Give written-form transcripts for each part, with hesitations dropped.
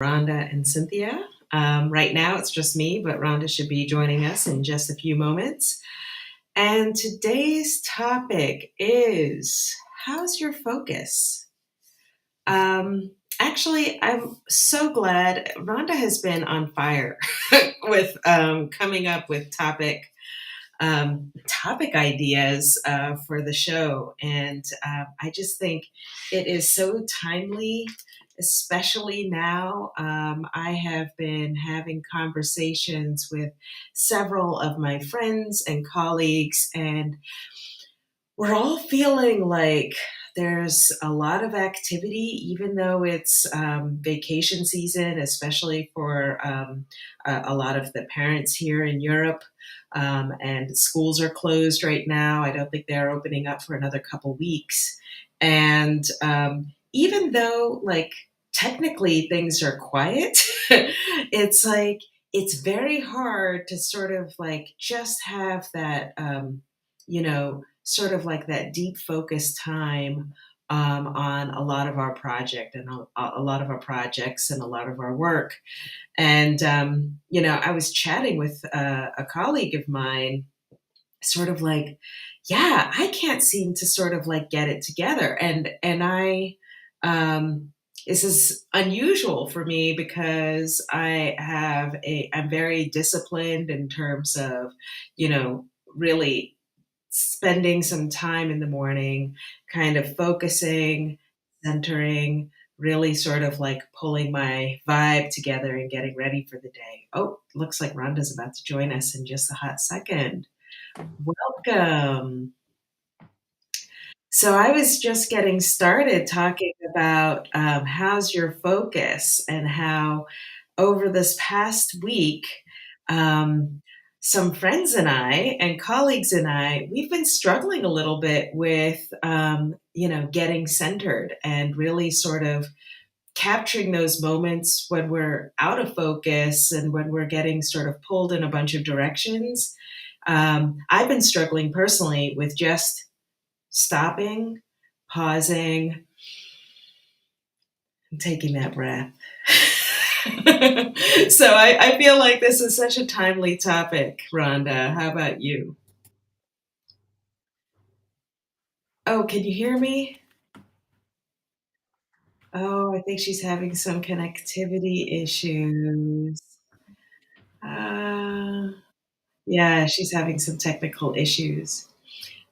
Rhonda and Cynthia. Right now, it's just me, but Rhonda should be joining us in just a few moments. And today's topic is how's your focus? Actually, I'm so glad Rhonda has been on fire with coming up with topic ideas for the show, and I just think it is so timely, especially now. I have been having conversations with several of my friends and colleagues, and we're all feeling like there's a lot of activity, even though it's vacation season, especially for a lot of the parents here in Europe. And schools are closed right now. I don't think they're opening up for another couple weeks. And even though, like, technically things are quiet, it's like it's very hard to sort of like just have that, sort of like that deep focus time on a lot of our project and a lot of our projects and a lot of our work. And I was chatting with a colleague of mine, sort of like, yeah, I can't seem to sort of like get it together, and I. This is unusual for me because I'm very disciplined in terms of, really spending some time in the morning, kind of focusing, centering, really sort of like pulling my vibe together and getting ready for the day. Oh, looks like Rhonda's about to join us in just a hot second. Welcome. So I was just getting started talking about how's your focus, and how over this past week, um, some friends and I and colleagues and I, we've been struggling a little bit with, getting centered and really sort of capturing those moments when we're out of focus and when we're getting sort of pulled in a bunch of directions. I've been struggling personally with just stopping, pausing, and taking that breath. So I feel like this is such a timely topic, Rhonda. How about you? Oh, can you hear me? Oh, I think she's having some connectivity issues. Uh, yeah, she's having some technical issues.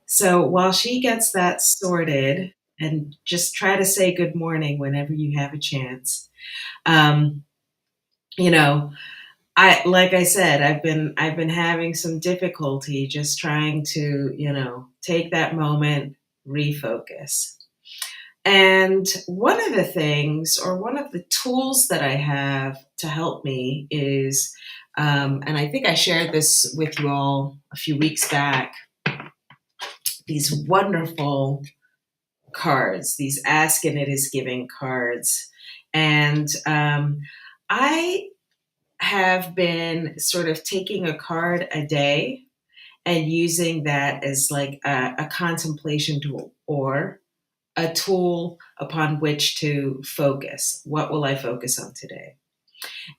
So while she gets that sorted, and just try to say good morning whenever you have a chance. Um, you know, like I said, I've been having some difficulty just trying to, take that moment, refocus. And one of the things, or one of the tools that I have to help me is, and I think I shared this with you all a few weeks back, these wonderful cards, these ask and it is giving cards. And I have been sort of taking a card a day and using that as like a contemplation tool, or a tool upon which to focus. What will I focus on today?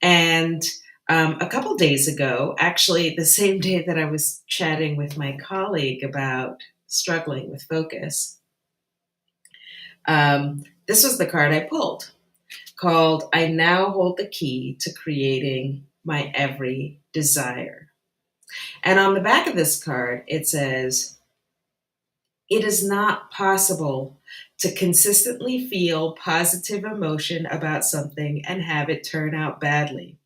And a couple days ago, actually, the same day that I was chatting with my colleague about struggling with focus, this was the card I pulled, called I Now Hold the Key to Creating My Every Desire. And on the back of this card, it says, it is not possible to consistently feel positive emotion about something and have it turn out badly.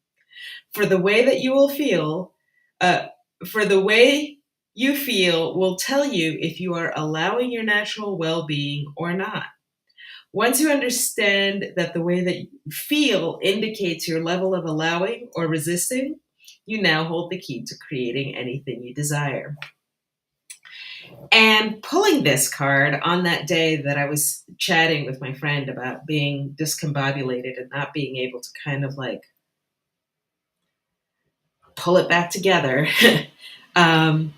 For the way that you will feel, uh, for the way you feel will tell you if you are allowing your natural well being or not. Once you understand that the way that you feel indicates your level of allowing or resisting, you now hold the key to creating anything you desire. And pulling this card on that day that I was chatting with my friend about being discombobulated and not being able to kind of like pull it back together, um,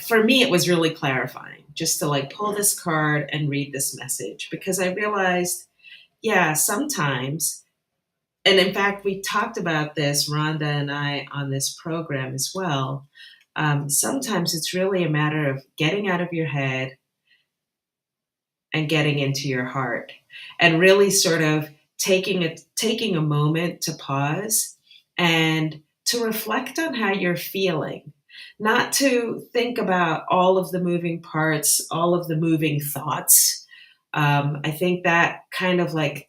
for me, it was really clarifying just to like pull this card and read this message, because I realized, yeah, sometimes and in fact, we talked about this, Rhonda and I, on this program as well. Sometimes it's really a matter of getting out of your head and getting into your heart, and really sort of taking a moment to pause and to reflect on how you're feeling, not to think about all of the moving parts, all of the moving thoughts. I think that kind of like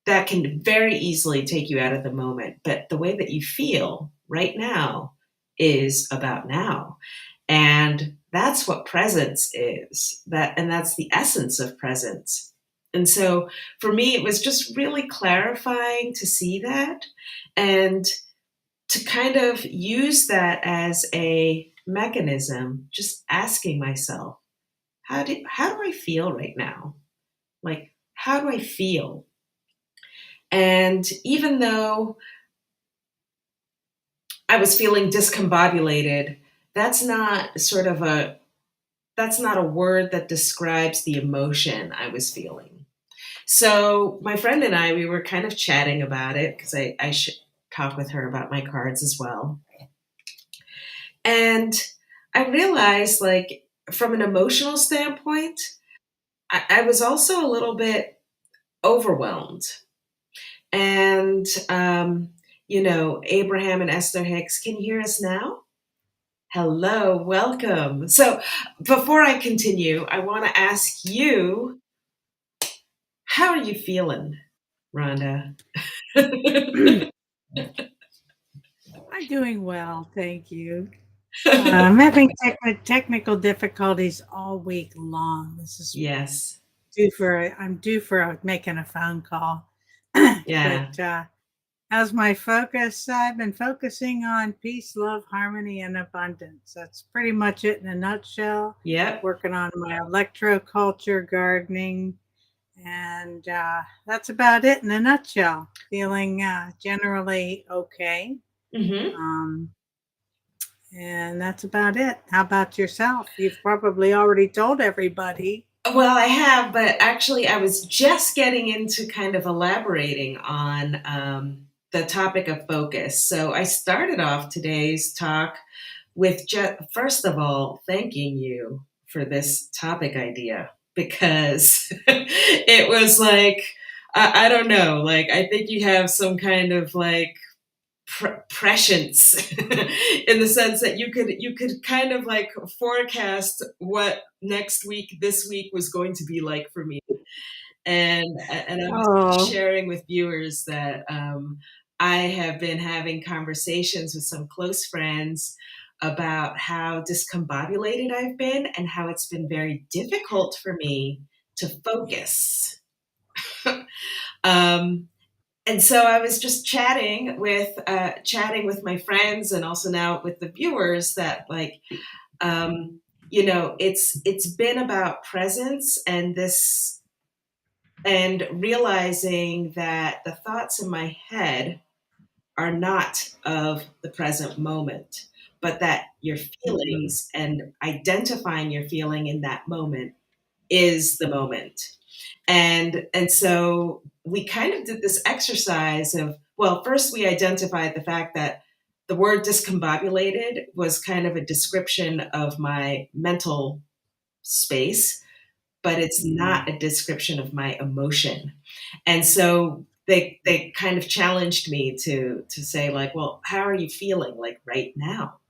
that can very easily take you out of the moment. But the way that you feel right now is about now. And that's what presence is. And that's the essence of presence. And so for me, it was just really clarifying to see that and to kind of use that as a mechanism, just asking myself, how do I feel right now? Like, how do I feel? And even though I was feeling discombobulated, that's not sort of a that's not a word that describes the emotion I was feeling. So my friend and I, we were kind of chatting about it because I should talk with her about my cards as well. And I realized, like, from an emotional standpoint, I was also a little bit overwhelmed. And, Abraham and Esther Hicks, can you hear us now? Hello, welcome. So, before I continue, I want to ask you, how are you feeling, Rhonda? I'm doing well, thank you. I'm having technical difficulties all week long. This is Yes. I'm due for making a phone call. Yeah. But as my focus, I've been focusing on peace, love, harmony, and abundance. That's pretty much it in a nutshell. Yep. Working on my electroculture gardening, and that's about it in a nutshell. Feeling generally okay. Hmm. Um, And that's about it. How about yourself? You've probably already told everybody. Well, I have, but actually, I was just getting into kind of elaborating on the topic of focus. So I started off today's talk with first of all, thanking you for this topic idea because it was like, I don't know, like, I think you have some kind of like prescience in the sense that you could kind of like forecast what next week this week was going to be like for me, and I was Oh, sharing with viewers that I have been having conversations with some close friends about how discombobulated I've been and how it's been very difficult for me to focus. um, and so I was just chatting with my friends and also now with the viewers that like it's been about presence and realizing that the thoughts in my head are not of the present moment, but that your mm, feelings and identifying your feeling in that moment is the moment. And so we kind of did this exercise of, well, first we identified the fact that the word discombobulated was kind of a description of my mental space, but it's mm. not a description of my emotion. And so they kind of challenged me to say like, well, how are you feeling like right now?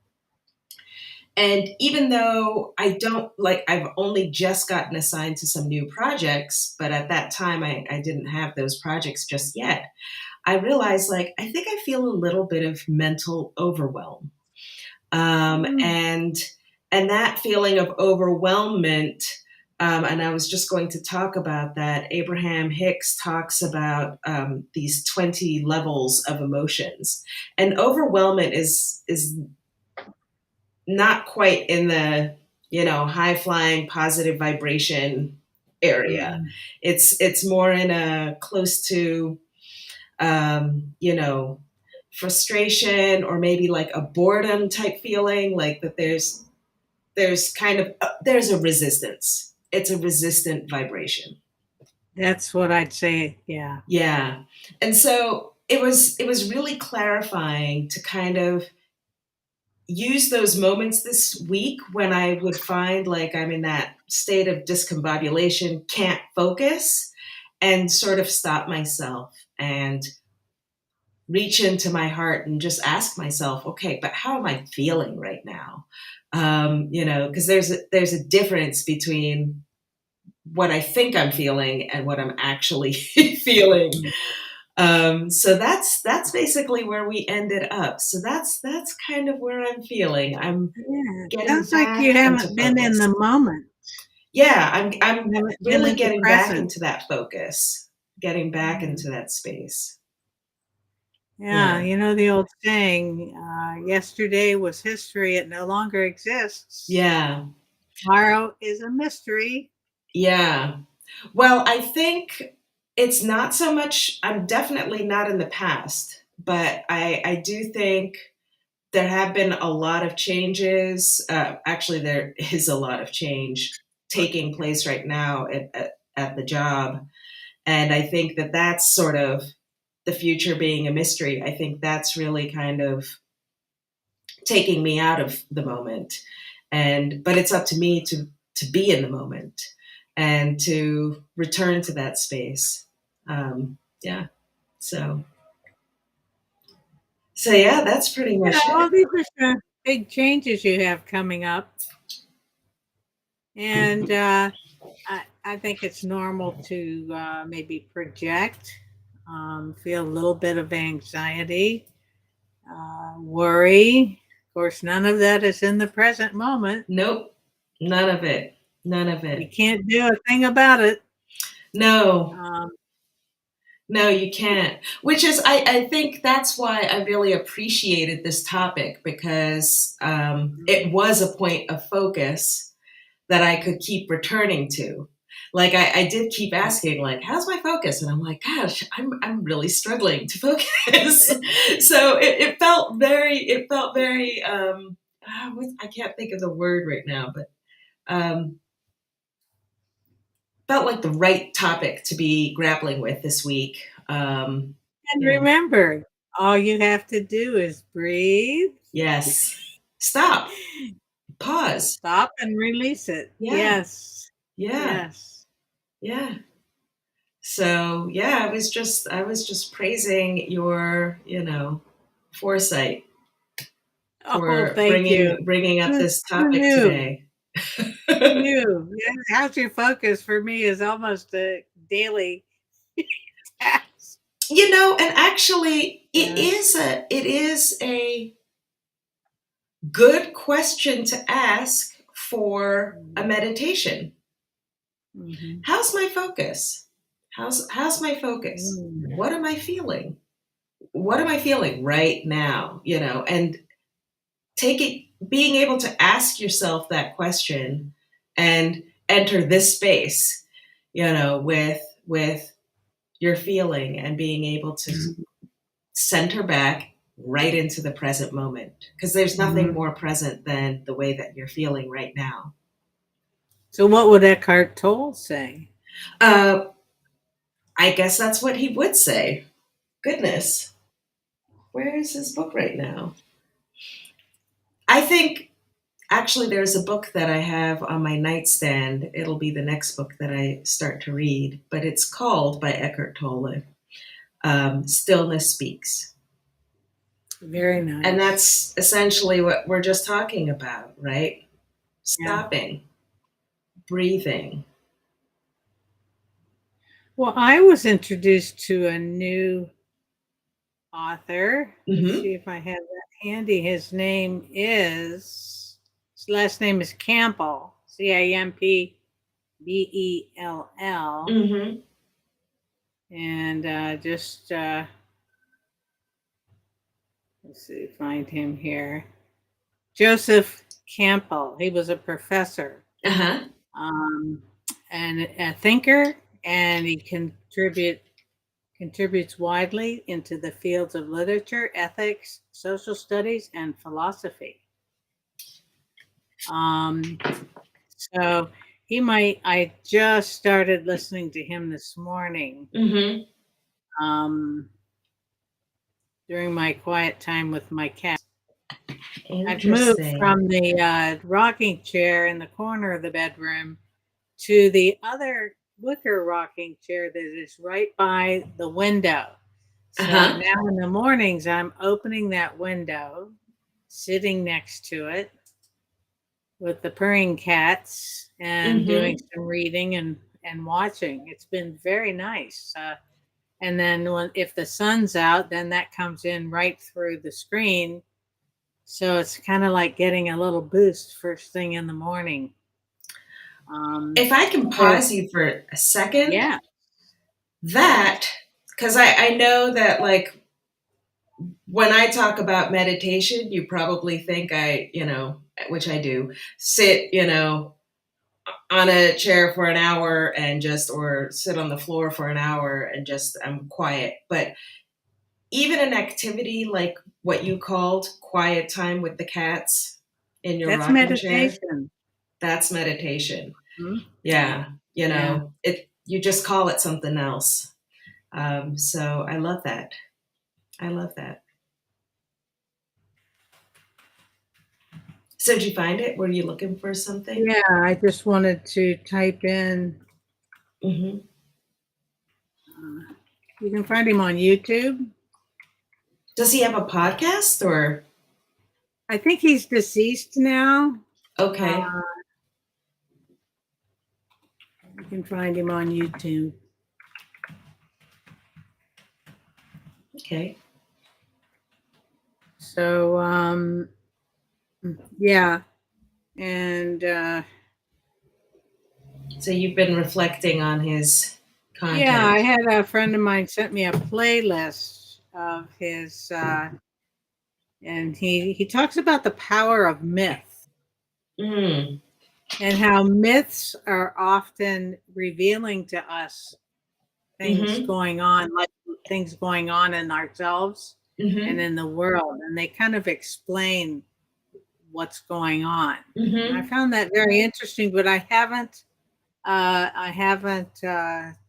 And even though I don't like, I've only just gotten assigned to some new projects, but at that time I didn't have those projects just yet. I realized like, I think I feel a little bit of mental overwhelm. Um, Mm. and, and that feeling of overwhelmment, and I was just going to talk about that. Abraham Hicks talks about these 20 levels of emotions, and overwhelmment is not quite in the high flying positive vibration area. Mm. It's more in a close to frustration or maybe like a boredom type feeling, like that there's kind of there's a resistance. It's a resistant vibration. That's what I'd say. Yeah. Yeah. And so it was really clarifying to kind of use those moments this week when I would find like I'm in that state of discombobulation, can't focus, and sort of stop myself and reach into my heart and just ask myself, okay, but how am I feeling right now? Because there's a difference between what I think I'm feeling and what I'm actually feeling. Mm. So that's basically where we ended up. So that's kind of where I'm feeling. I'm Yeah, it getting sounds like back you into haven't been in focus. the moment. Yeah, I'm You haven't been really in the getting back present. into that focus, getting back Mm. into that space. Yeah, Yeah. you know the old saying, yesterday was history, it no longer exists. Yeah. Tomorrow is a mystery. Yeah. Well, I think it's not so much, I'm definitely not in the past, but I do think there have been a lot of changes. Actually, there is a lot of change taking place right now at the job. And I think that that's sort of the future being a mystery. I think that's really kind of taking me out of the moment. But it's up to me to be in the moment and to return to that space. Yeah. So yeah, that's pretty Yeah, much well, it. these are some big changes you have coming up. And I think it's normal to maybe project, feel a little bit of anxiety, worry. Of course, none of that is in the present moment. Nope. None of it. None of You it. can't do a thing about it. No. Um, No, you can't. Which is, I think that's why I really appreciated this topic because it was a point of focus that I could keep returning to. Like I did keep asking, like, how's my focus? And I'm like, gosh, I'm really struggling to focus. So it felt very I can't think of the word right now, but um, felt like the right topic to be grappling with this week. and Yeah. remember, all you have to do is breathe, Yes. Stop. Pause. stop, and release it. Yeah. Yes. Yeah. Yes. Yeah. So yeah, I was just praising your, foresight Oh, for thank you. bringing up this Who topic knew? today. Who knew? Yeah, how's your focus for me is almost a daily task. And actually Yeah. it is a good question to ask for a Mhm. meditation. Mhm. How's my focus? How's my focus? Mm. What am I feeling? What am I feeling right now? And being able to ask yourself that question and enter this space, with your feeling and being able to center back right into the present moment because there's nothing Mhm. more present than the way that you're feeling right now. So what would Eckhart Tolle say? Uh, I guess that's what he would say. Goodness, where is his book right now? I think actually there's a book that I have on my nightstand. It'll be the next book that I start to read, but it's called by Eckhart Tolle, Stillness Speaks. Very And nice. that's essentially what we're just talking about, right? Yeah. Stopping, breathing. Well, I was introduced to a new author. Let's Hmm. see if I have that handy. His last name is Campbell, Campbell. Hmm. And just, let's see, find him here. Joseph Campbell. He was a professor, Uh-huh. um, and a thinker, and he contributes widely into the fields of literature, ethics, social studies, and philosophy. Um, so I just started listening to him this morning. Hmm. Um, during my quiet time with my cat. I've moved Interesting. from the rocking chair in the corner of the bedroom to the other wicker rocking chair that is right by the window. So Uh-huh. now in the mornings, I'm opening that window, sitting next to it with the purring cats and doing Mm-hmm. some reading and watching. It's been very nice. And then if the sun's out, then that comes in right through the screen. So it's kind of like getting a little boost first thing in the morning. If I can So pause you for a second, yeah, that, because I know that like when I talk about meditation, you probably think which I do, sit, on a chair for an hour and just, or sit on the floor for an hour and just, I'm quiet. But even an activity like what you called quiet time with the cats in your that's rocking chair, meditation. that's meditation. Mhm. Yeah, Yeah. yeah. You just call it something else. So I love that. I love that. So did you find it? Were you looking for something? Yeah, I just wanted to type in. Hmm. Uh, you can find him on YouTube. Does he have a podcast or? I think he's deceased now. Okay. Uh, you can find him on YouTube. Okay. So yeah, and So you've been reflecting on his yeah, I content. had a friend of mine sent me a playlist of his, and he talks about the power of myth Mm. and how myths are often revealing to us things Mm-hmm. going on, like things going on in ourselves and Mm-hmm. in the world, and they kind of explain what's going on. And I Mm-hmm. found that very interesting, but I haven't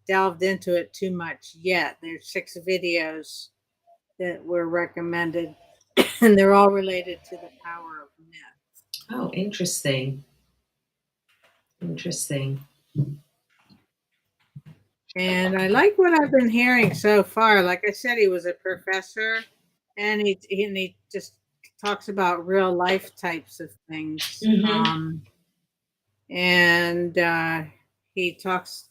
delved into it too much yet. There's 6 videos that were recommended, and they're all related to the power of myth. Oh, interesting. Interesting. And I like what I've been hearing so far. Like I said, he was a professor, and he just talks about real life types of things. Mm-hmm. And he talks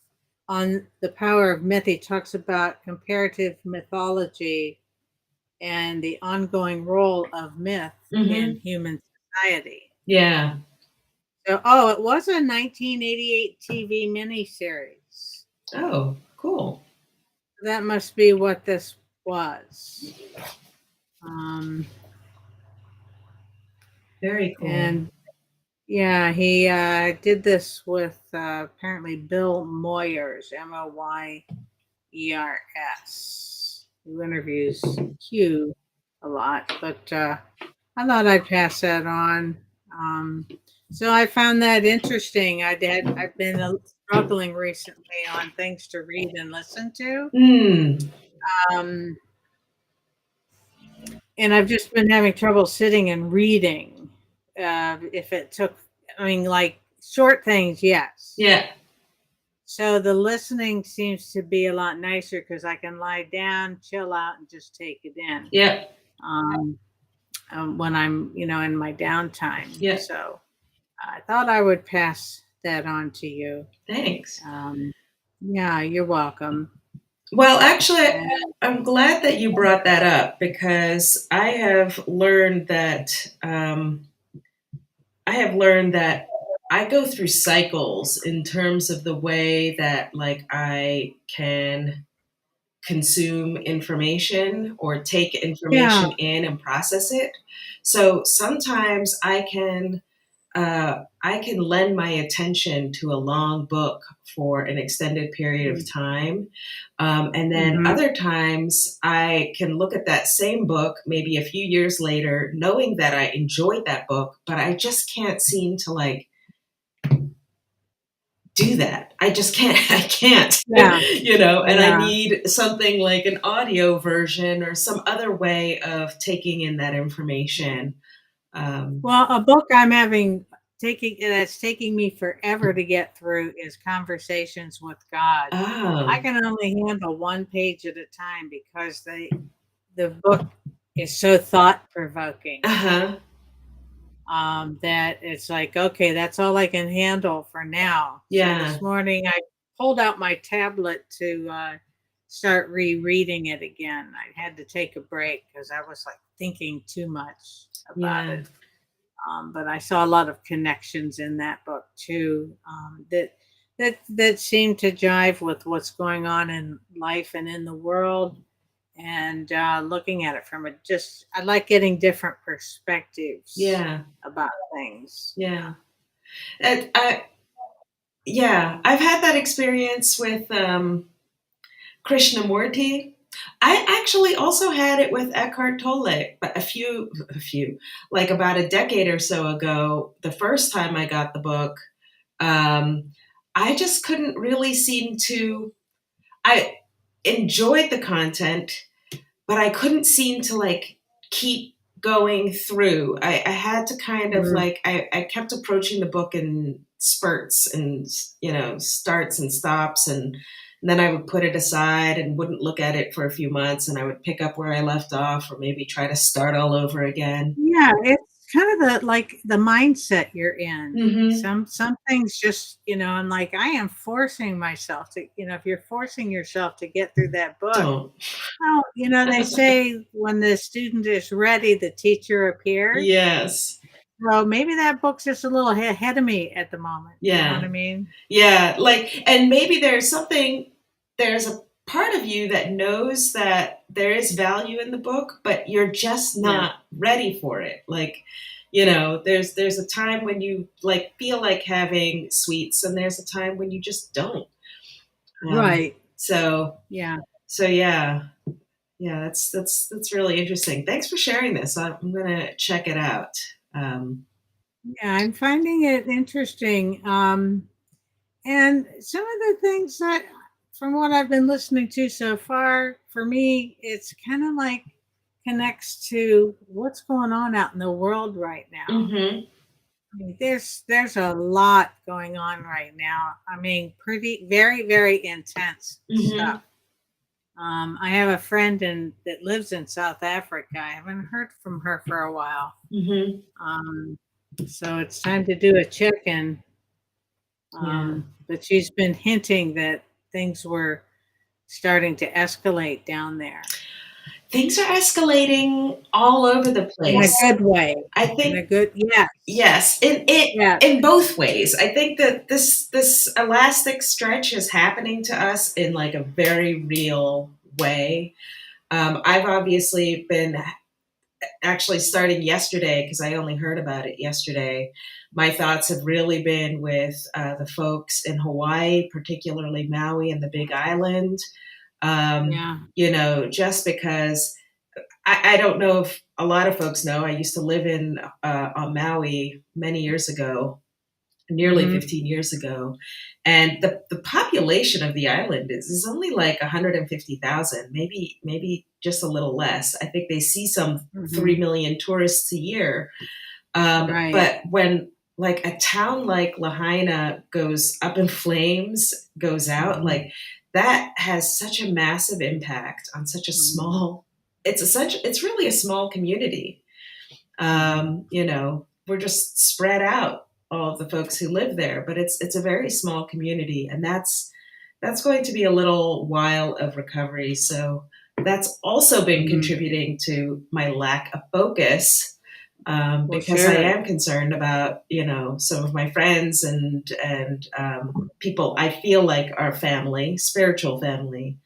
on the power of myth. He talks about comparative mythology and the ongoing role of myth in Mm-hmm. human society. Yeah. So, it was a 1988 TV miniseries. Oh, cool. That must be what this was. Um, Very cool. and yeah, he did this with apparently Bill Moyers, Moyers, who interviews Q a lot. But I thought I'd pass that on. Um, so I found that interesting. I've been struggling recently on things to read and listen to. Mm. Um, and I've just been having trouble sitting and reading. If it took, I mean, like short things, yes. Yeah. So the listening seems to be a lot nicer because I can lie down, chill out, and just take it in Yeah. um, when I'm, in my downtime. Yeah. So I thought I would pass that on to you. Thanks. Yeah, you're welcome. Well, actually, And, I'm glad that you brought that up because I have learned that I go through cycles in terms of the way that like I can consume information or take yeah. information in and process it. So sometimes I can lend my attention to a long book for an extended period of time. And then Mm-hmm. other times I can look at that same book maybe a few years later, knowing that I enjoyed that book, but I just can't seem to like do that. I just can't. I can't. Yeah. And I Yeah. need something like an audio version or some other way of taking in that information. Well, a book I'm having taking that's taking me forever to get through is Conversations with God. I Oh, can only handle one page at a time because the book is so thought provoking, uh-huh. that it's like, okay, that's all I can handle for now. So Yeah, this morning I pulled out my tablet to start rereading it again. I had to take a break because I was like thinking too much about yeah, it. But I saw a lot of connections in that book too, that seem to jive with what's going on in life and in the world, and looking at it from a just I like getting different perspectives yeah, about things. yeah. And yeah, I've had that experience with Krishnamurti. I actually also had it with Eckhart Tolle, but like about a decade or so ago, the first time I got the book, um, I just couldn't really seem to. I enjoyed the content, but I couldn't seem to like keep going through. I had to kind of Mhm. like I kept approaching the book in spurts and starts and stops and then I would put it aside and wouldn't look at it for a few months and I would pick up where I left off or maybe try to start all over again. Yeah, it's kind of the like the mindset you're in. Mm-hmm. Some things just, I'm like, I am forcing myself to, if you're forcing yourself to get through that book, Don't. oh, they say when the student is ready, the teacher appears. Yes. So maybe that book's just a little ahead of me at the moment. You know what Yeah. I mean? Yeah, like, and maybe there's a part of you that knows that there is value in the book, but you're just Yeah. not ready for it. Like, there's a time when you like feel like having sweets, and there's a time when you just don't. Right. So, Yeah. yeah, yeah, that's really interesting. Thanks for sharing this. I'm gonna check it out. Um, Yeah. I'm finding it interesting. And some of the things that, from what I've been listening to so far, for me, it's kind of like connects to what's going on out in the world right now. hmm I mean, there's a lot going on right now. I mean, pretty very very intense hmm stuff. I have a friend that lives in South Africa. I haven't heard from her for a while. hmm Um, so it's time to do a check-in. Yeah. But she's been hinting that things were starting to escalate down there Things are escalating all over the in a place. good way. I In a think good, yes, yes, yes. in both ways. I think that this elastic stretch is happening to us in like a very real way. I've obviously been actually starting yesterday because I only heard about it yesterday. My thoughts have really been with the folks in Hawaii, particularly Maui and the Big Island. Yeah. Just because I don't know if a lot of folks know. I used to live in on Maui many years ago, nearly Hmm. 15 years ago, and the population of the island is only like 150,000, maybe just a little less. I think they see some Hmm. 3 million tourists a year, Right. but when like a town like Lahaina goes up in flames, goes out, Hmm. like that has such a massive impact on such a Hmm. small. It's really a small community. Hmm. We're just spread out, all of the folks who live there, but it's a very small community, and that's going to be a little while of recovery. So that's also been Hmm. contributing to my lack of focus, Well, because I sure. am concerned about some of my friends and people I feel like are family, spiritual family.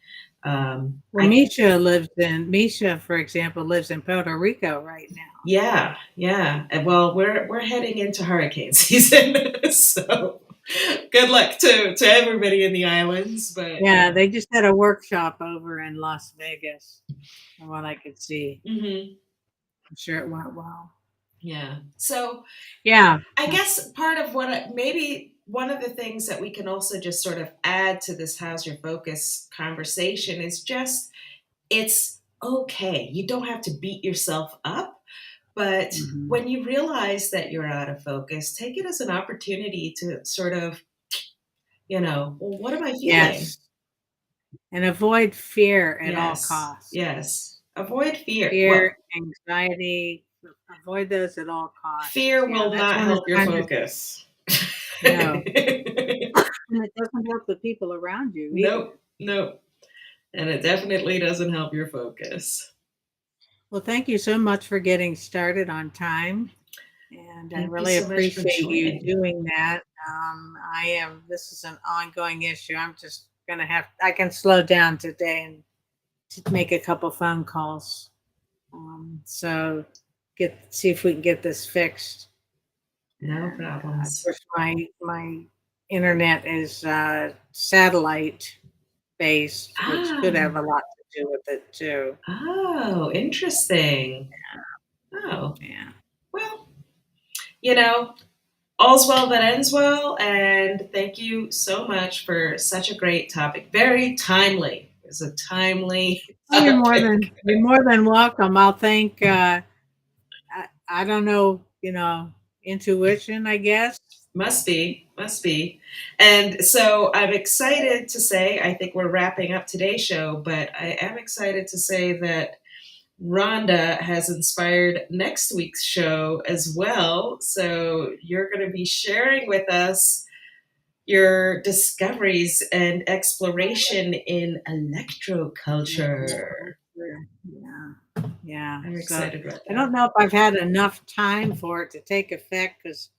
Well, I Misha, for example, lives in Puerto Rico right now. Yeah, yeah. And well, we're heading into hurricane season, so good luck to everybody in the islands. But Yeah, they just had a workshop over in Las Vegas, from what I could see. mhm, I'm sure it went well. yeah. So Yeah. I guess part of what maybe one of the things that we can also just sort of add to this how's your focus conversation is just it's okay. You don't have to beat yourself up, but Mhm. when you realize that you're out of focus, take it as an opportunity to sort of, well, what am I feeling? Yes, and avoid fear at all Yes, costs. yes. Avoid fear. Fear, Well, anxiety, avoid those at all costs. fear Yeah, will that's not one of help the your kinds of focus. no, and it doesn't help the people around you either. Nope, nope. And it definitely doesn't help your focus. Well, thank you so much for getting started on time, and I Thank you really so much for appreciate you joining. doing that. This is an ongoing issue. I'm just gonna I can slow down today and to make a couple phone calls. So see if we can get this fixed. No And of problems. course, my internet is satellite based, which could Ah, have a lot to do with it too. oh, interesting. Oh, Yeah. well, you know, all's well that ends well. And thank you so much for such a great topic. Very timely. It's a timely Oh, topic. you're more than welcome. I'll thank. I don't know. Intuition. I guess. Must be, must be. And so I'm excited to say, I think we're wrapping up today's show, but I am excited to say that Rhonda has inspired next week's show as well. So you're going to be sharing with us your discoveries and exploration in electroculture. Yeah. Yeah. I'm So excited about I that. don't know if I've had enough time for it to take effect because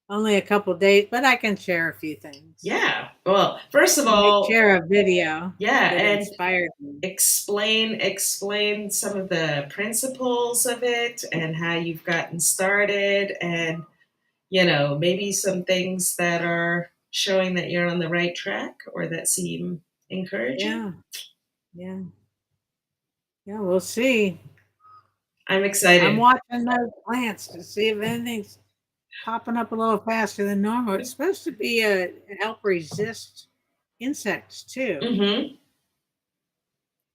only a couple days, but I can share a few things. Yeah. Well, first of I may all, share a video yeah, that and inspired me. explain some of the principles of it and how you've gotten started and maybe some things that are showing that you're on the right track or that seem encouraging. Yeah. Yeah. Yeah. We'll see. I'm I'm excited. watching those plants to see if anything's popping up a little faster than normal. It's supposed to be help resist insects too. Hmm.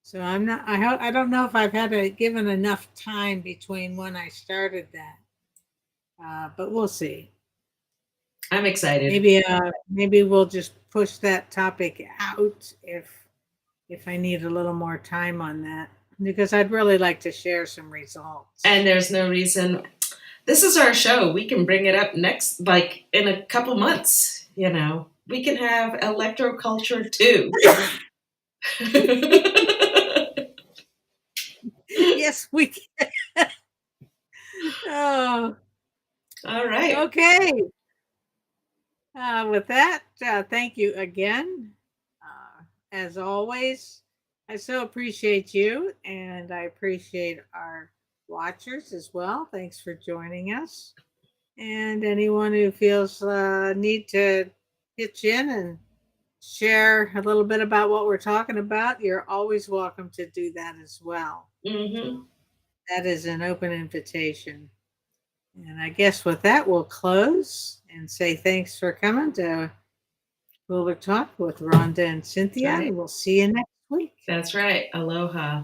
So I'm not. I don't know if I've had given enough time between when I started that, but we'll see. I'm excited. Maybe we'll just push that topic out if I need a little more time on that because I'd really like to share some results. And there's no reason. This is our show. We can bring it up next, like in a couple months. We can have electroculture too. Yes, we can. Oh, All right. okay. With that, thank you again. As always, I so appreciate you, and I appreciate our watchers as well. Thanks for joining us. And anyone who feels need to pitch in and share a little bit about what we're talking about, you're always welcome to do that as well. Hmm. That is an open invitation. And I guess with that, we'll close and say thanks for coming to We'll Talk with Rhonda and That's Cynthia, right. and we'll see you next week. That's right. Aloha.